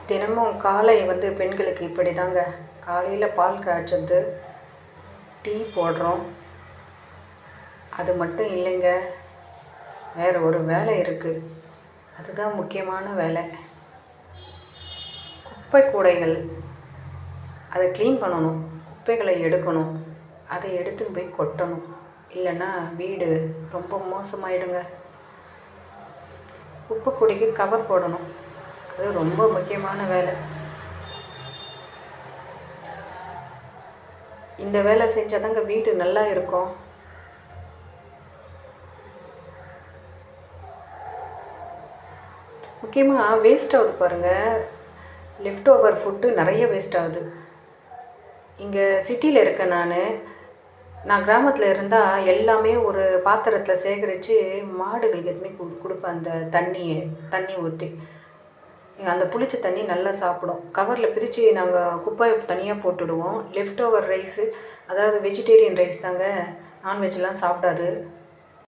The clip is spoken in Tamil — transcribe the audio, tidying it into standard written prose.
தினமும் காலை பெண்களுக்கு இப்படி தாங்க. காலையில் பால் காய்ச்சது, டீ போடுறோம். அது மட்டும் இல்லைங்க, வேறு ஒரு வேலை இருக்குது. அதுதான் முக்கியமான வேலை. குப்பை கூடைகள், அதை க்ளீன் பண்ணணும், குப்பைகளை எடுக்கணும், அதை எடுத்துன்னு போய் கொட்டணும். இல்லைன்னா வீடு ரொம்ப மோசமாயிடுங்க. குப்பை கூடைக்கு கவர் போடணும், அது ரொம்ப முக்கியமான வேலை. இந்த வேலை செஞ்சால் தாங்க வீடு நல்லா இருக்கும். முக்கியமாக வேஸ்ட் ஆகுது பாருங்கள், லெஃப்ட் ஓவர் ஃபுட்டு நிறைய வேஸ்ட் ஆகுது. இங்கே சிட்டியில் இருக்கேன் நான் கிராமத்தில் இருந்தால் எல்லாமே ஒரு பாத்திரத்தில் சேகரித்து மாடுகளுக்கு எதுவுமே கொடுப்பேன். அந்த தண்ணி ஊற்றி அந்த புளிச்ச தண்ணி நல்லா சாப்பிடும். கவரில் பிரித்து நாங்கள் குப்பையை தனியாக போட்டுடுவோம். லெஃப்ட் ஓவர் ரைஸு, அதாவது வெஜிடேரியன் ரைஸ் தாங்க, நான்வெஜ்லாம் சாப்பிடாது.